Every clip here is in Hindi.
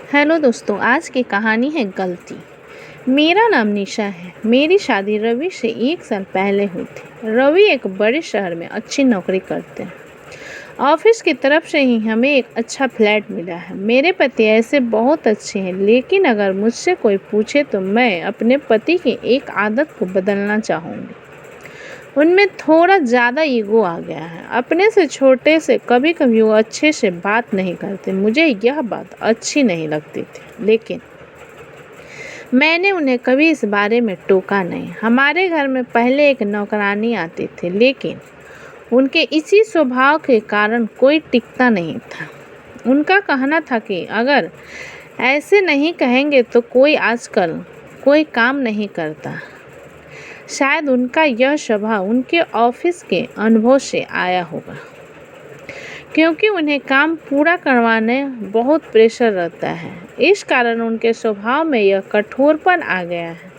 हेलो दोस्तों, आज की कहानी है गलती। मेरा नाम निशा है। मेरी शादी रवि से 1 साल पहले हुई थी। रवि एक बड़े शहर में अच्छी नौकरी करते हैं। ऑफिस की तरफ से ही हमें एक अच्छा फ्लैट मिला है। मेरे पति ऐसे बहुत अच्छे हैं, लेकिन अगर मुझसे कोई पूछे तो मैं अपने पति की एक आदत को बदलना चाहूँगी। उनमें थोड़ा ज़्यादा ईगो आ गया है। अपने से छोटे से कभी कभी वो अच्छे से बात नहीं करते। मुझे यह बात अच्छी नहीं लगती थी, लेकिन मैंने उन्हें कभी इस बारे में टोका नहीं। हमारे घर में पहले एक नौकरानी आती थी, लेकिन उनके इसी स्वभाव के कारण कोई टिकता नहीं था। उनका कहना था कि अगर ऐसे नहीं कहेंगे तो कोई आजकल कोई काम नहीं करता। शायद उनका यह स्वभाव उनके ऑफिस के अनुभव से आया होगा, क्योंकि उन्हें काम पूरा करवाने बहुत प्रेशर रहता है। इस कारण उनके स्वभाव में यह कठोरपन आ गया है।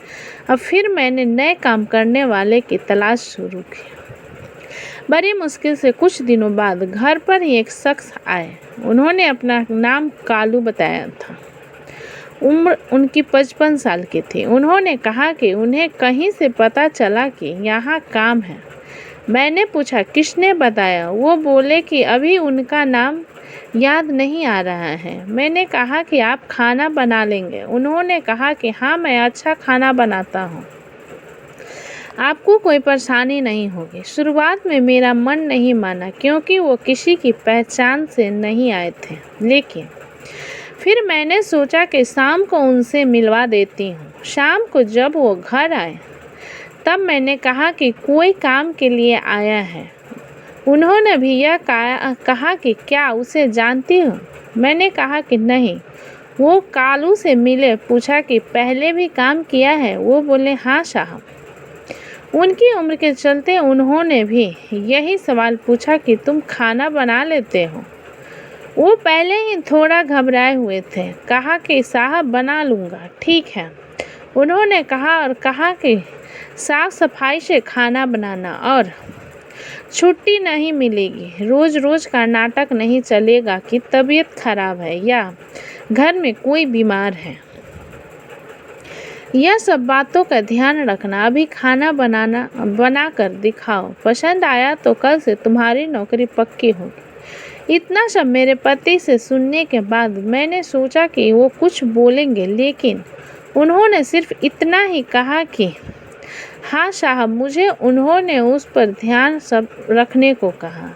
अब फिर मैंने नए काम करने वाले की तलाश शुरू की। बड़ी मुश्किल से कुछ दिनों बाद घर पर ही एक शख्स आए। उन्होंने अपना नाम कालू बताया था। उम्र उनकी 55 साल की थी। उन्होंने कहा कि उन्हें कहीं से पता चला कि यहाँ काम है। मैंने पूछा किसने बताया। वो बोले कि अभी उनका नाम याद नहीं आ रहा है। मैंने कहा कि आप खाना बना लेंगे। उन्होंने कहा कि हाँ, मैं अच्छा खाना बनाता हूँ, आपको कोई परेशानी नहीं होगी। शुरुआत में मेरा मन नहीं माना, क्योंकि वो किसी की पहचान से नहीं आए थे, लेकिन फिर मैंने सोचा कि शाम को उनसे मिलवा देती हूँ। शाम को जब वो घर आए तब मैंने कहा कि कोई काम के लिए आया है। उन्होंने भी यह कहा कि क्या उसे जानती हो। मैंने कहा कि नहीं। वो कालू से मिले। पूछा कि पहले भी काम किया है। वो बोले हाँ साहब। उनकी उम्र के चलते उन्होंने भी यही सवाल पूछा कि तुम खाना बना लेते हो। वो पहले ही थोड़ा घबराए हुए थे। कहा कि साहब बना लूँगा। ठीक है, उन्होंने कहा, और कहा कि साफ सफाई से खाना बनाना और छुट्टी नहीं मिलेगी। रोज रोज का नाटक नहीं चलेगा कि तबीयत खराब है या घर में कोई बीमार है। यह सब बातों का ध्यान रखना। अभी खाना बना कर दिखाओ। पसंद आया तो कल से तुम्हारी नौकरी पक्की होगी। इतना सब मेरे पति से सुनने के बाद मैंने सोचा कि वो कुछ बोलेंगे, लेकिन उन्होंने सिर्फ इतना ही कहा कि हाँ साहब। मुझे उन्होंने उस पर ध्यान सब रखने को कहा।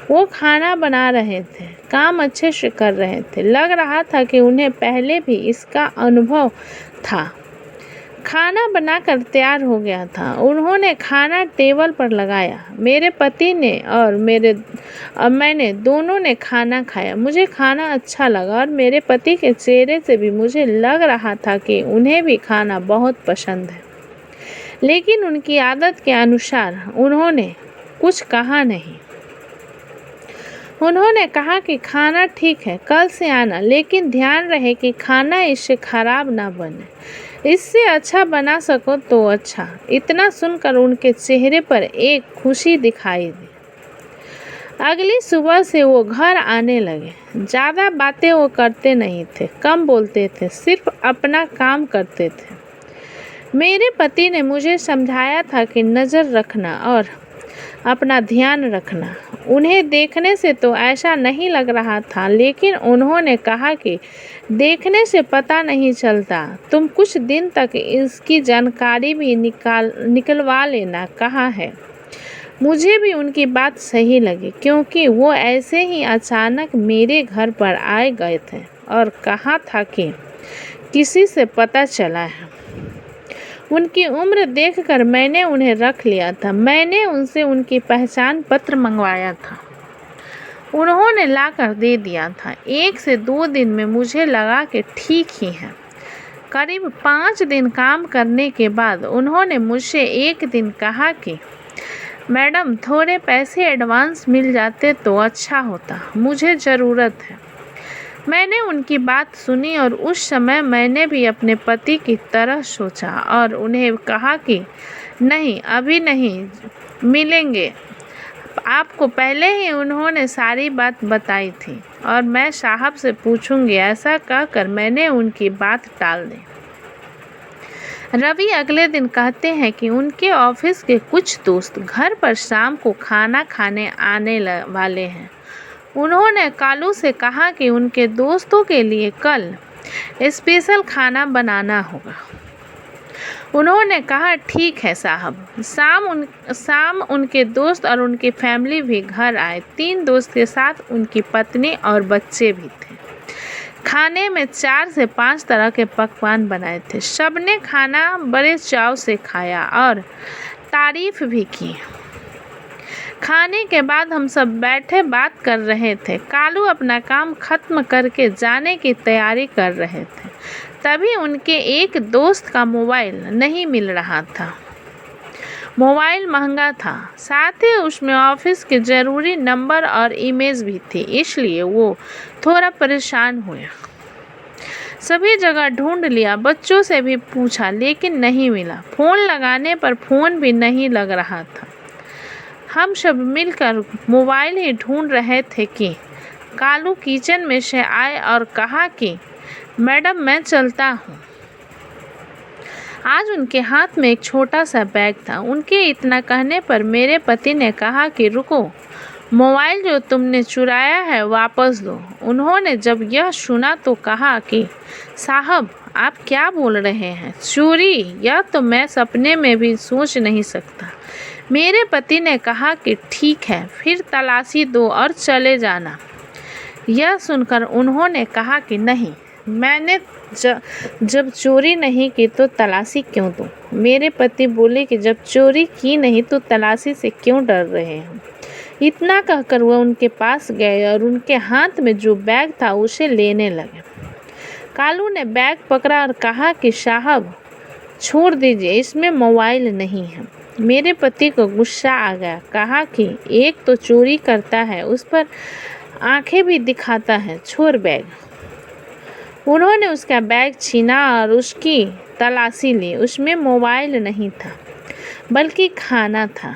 वो खाना बना रहे थे, काम अच्छे से कर रहे थे। लग रहा था कि उन्हें पहले भी इसका अनुभव था। खाना बनाकर तैयार हो गया था। उन्होंने खाना टेबल पर लगाया। मेरे पति ने और मैंने दोनों ने खाना खाया। मुझे खाना अच्छा लगा और मेरे पति के चेहरे से भी मुझे लग रहा था कि उन्हें भी खाना बहुत पसंद है, लेकिन उनकी आदत के अनुसार उन्होंने कुछ कहा नहीं। उन्होंने कहा कि खाना ठीक है, कल से आना, लेकिन ध्यान रहे कि खाना इससे खराब ना बने। इससे अच्छा बना सको तो अच्छा। इतना सुनकर उनके चेहरे पर एक खुशी दिखाई दी। अगली सुबह से वो घर आने लगे। ज़्यादा बातें वो करते नहीं थे, कम बोलते थे, सिर्फ अपना काम करते थे। मेरे पति ने मुझे समझाया था कि नज़र रखना और अपना ध्यान रखना। उन्हें देखने से तो ऐसा नहीं लग रहा था, लेकिन उन्होंने कहा कि देखने से पता नहीं चलता। तुम कुछ दिन तक इसकी जानकारी भी निकलवा लेना कहा है। मुझे भी उनकी बात सही लगी, क्योंकि वो ऐसे ही अचानक मेरे घर पर आए गए थे और कहा था कि किसी से पता चला है। उनकी उम्र देखकर मैंने उन्हें रख लिया था। मैंने उनसे उनकी पहचान पत्र मंगवाया था। उन्होंने लाकर दे दिया था। 1 से 2 दिन में मुझे लगा कि ठीक ही है। करीब 5 दिन काम करने के बाद उन्होंने मुझसे एक दिन कहा कि मैडम, थोड़े पैसे एडवांस मिल जाते तो अच्छा होता, मुझे ज़रूरत है। मैंने उनकी बात सुनी और उस समय मैंने भी अपने पति की तरह सोचा और उन्हें कहा कि नहीं, अभी नहीं मिलेंगे, आपको पहले ही उन्होंने सारी बात बताई थी और मैं साहब से पूछूंगी, ऐसा कहकर मैंने उनकी बात टाल दी। रवि अगले दिन कहते हैं कि उनके ऑफिस के कुछ दोस्त घर पर शाम को खाना खाने आने वाले हैं। उन्होंने कालू से कहा कि उनके दोस्तों के लिए कल स्पेशल खाना बनाना होगा। उन्होंने कहा, ठीक है साहब। शाम उनके दोस्त और उनकी फैमिली भी घर आए। 3 दोस्त के साथ उनकी पत्नी और बच्चे भी थे। खाने में 4 से 5 तरह के पकवान बनाए थे। सबने खाना बड़े चाव से खाया और तारीफ भी की। खाने के बाद हम सब बैठे बात कर रहे थे। कालू अपना काम खत्म करके जाने की तैयारी कर रहे थे। तभी उनके एक दोस्त का मोबाइल नहीं मिल रहा था। मोबाइल महंगा था, साथ ही उसमें ऑफिस के ज़रूरी नंबर और इमेज भी थी, इसलिए वो थोड़ा परेशान हुए। सभी जगह ढूंढ लिया, बच्चों से भी पूछा, लेकिन नहीं मिला। फ़ोन लगाने पर फ़ोन भी नहीं लग रहा था। हम सब मिलकर मोबाइल ही ढूंढ रहे थे कि कालू किचन में से आए और कहा कि मैडम मैं चलता हूँ। आज उनके हाथ में एक छोटा सा बैग था। उनके इतना कहने पर मेरे पति ने कहा कि रुको, मोबाइल जो तुमने चुराया है वापस दो। उन्होंने जब यह सुना तो कहा कि साहब आप क्या बोल रहे हैं, चोरी? यह तो मैं सपने में भी सोच नहीं सकता। मेरे पति ने कहा कि ठीक है, फिर तलाशी दो और चले जाना। यह सुनकर उन्होंने कहा कि नहीं, मैंने जब चोरी नहीं की तो तलाशी क्यों दूं? मेरे पति बोले कि जब चोरी की नहीं तो तलाशी से क्यों डर रहे हैं? इतना कहकर वह उनके पास गए और उनके हाथ में जो बैग था उसे लेने लगे। कालू ने बैग पकड़ा और कहा कि साहब छोड़ दीजिए, इसमें मोबाइल नहीं है। मेरे पति को गुस्सा आ गया, कहा कि एक तो चोरी करता है, उस पर आंखें भी दिखाता है, छोड़ बैग। उन्होंने उसका बैग छीना और उसकी तलाशी ली। उसमें मोबाइल नहीं था बल्कि खाना था।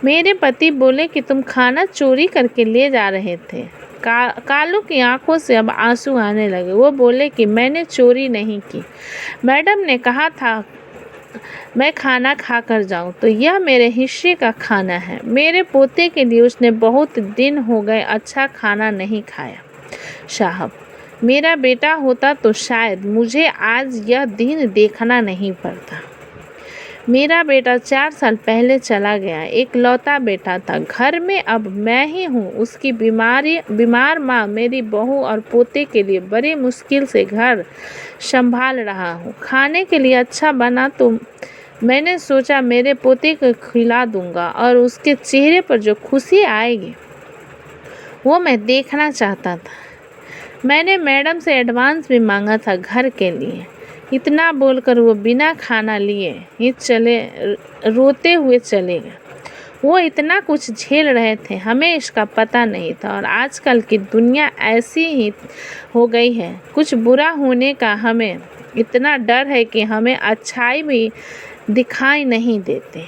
मेरे पति बोले कि तुम खाना चोरी करके ले जा रहे थे। कालू की आंखों से अब आंसू आने लगे। वो बोले कि मैंने चोरी नहीं की, मैडम ने कहा था मैं खाना खा कर जाऊं, तो यह मेरे हिस्से का खाना है। मेरे पोते के लिए उसने बहुत दिन हो गए अच्छा खाना नहीं खाया। साहब मेरा बेटा होता तो शायद मुझे आज यह दिन देखना नहीं पड़ता। मेरा बेटा 4 साल पहले चला गया, एक लौता बेटा था। घर में अब मैं ही हूँ। उसकी बीमार माँ मेरी बहू और पोते के लिए बड़ी मुश्किल से घर संभाल रहा हूँ। खाने के लिए अच्छा बना तो मैंने सोचा मेरे पोते को खिला दूंगा और उसके चेहरे पर जो खुशी आएगी वो मैं देखना चाहता था। मैंने मैडम से एडवांस भी मांगा था घर के लिए। इतना बोलकर वो बिना खाना लिए ही रोते हुए चले गए। वो इतना कुछ झेल रहे थे, हमें इसका पता नहीं था। और आजकल की दुनिया ऐसी ही हो गई है, कुछ बुरा होने का हमें इतना डर है कि हमें अच्छाई भी दिखाई नहीं देते।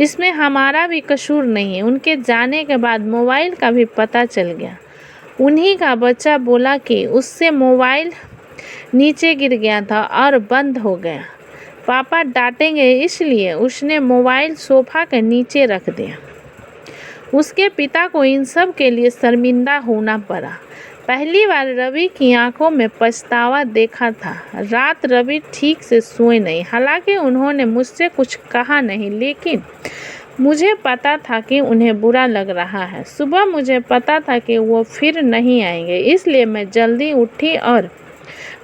इसमें हमारा भी कसूर नहीं है। उनके जाने के बाद मोबाइल का भी पता चल गया। उन्हीं का बच्चा बोला कि उससे मोबाइल नीचे गिर गया था और बंद हो गया। पापा डांटेंगे इसलिए उसने मोबाइल सोफा के नीचे रख दिया। उसके पिता को इन सब के लिए शर्मिंदा होना पड़ा। पहली बार रवि की आंखों में पछतावा देखा था। रात रवि ठीक से सोए नहीं। हालांकि उन्होंने मुझसे कुछ कहा नहीं, लेकिन मुझे पता था कि उन्हें बुरा लग रहा है। सुबह मुझे पता था कि वो फिर नहीं आएंगे, इसलिए मैं जल्दी उठी और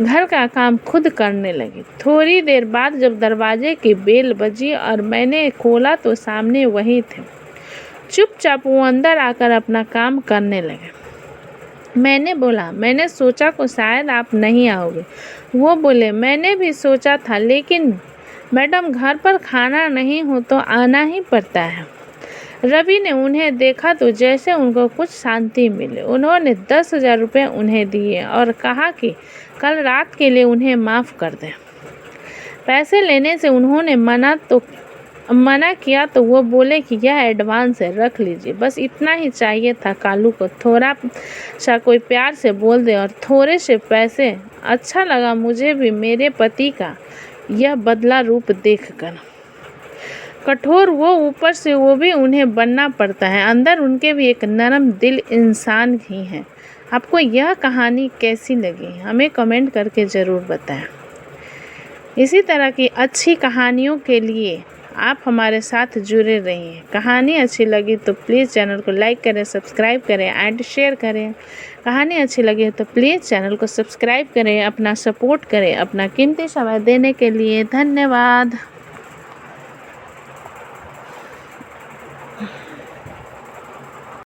घर का काम खुद करने लगी। थोड़ी देर बाद जब दरवाजे की बेल बजी और मैंने खोला तो सामने वही थे। चुपचाप वो अंदर आकर अपना काम करने लगे। मैंने बोला, मैंने सोचा को शायद आप नहीं आओगे। वो बोले, मैंने भी सोचा था, लेकिन मैडम घर पर खाना नहीं हो तो आना ही पड़ता है। रवि ने उन्हें देखा तो जैसे उनको कुछ शांति मिले। उन्होंने 10,000 रुपये उन्हें दिए और कहा कि कल रात के लिए उन्हें माफ़ कर दें। पैसे लेने से उन्होंने मना तो मना किया तो वो बोले कि यह एडवांस है, रख लीजिए। बस इतना ही चाहिए था कालू को, थोड़ा सा कोई प्यार से बोल दे और थोड़े से पैसे। अच्छा लगा मुझे भी मेरे पति का यह बदला रूप देखकर। कठोर वो ऊपर से वो भी उन्हें बनना पड़ता है, अंदर उनके भी एक नरम दिल इंसान ही हैं। आपको यह कहानी कैसी लगी हमें कमेंट करके ज़रूर बताएं। इसी तरह की अच्छी कहानियों के लिए आप हमारे साथ जुड़े रहिए। कहानी अच्छी लगी तो प्लीज़ चैनल को लाइक करें, सब्सक्राइब करें एंड शेयर करें। कहानी अच्छी लगी तो प्लीज़ चैनल को सब्सक्राइब करें, अपना सपोर्ट करें। अपना कीमती समय देने के लिए धन्यवाद।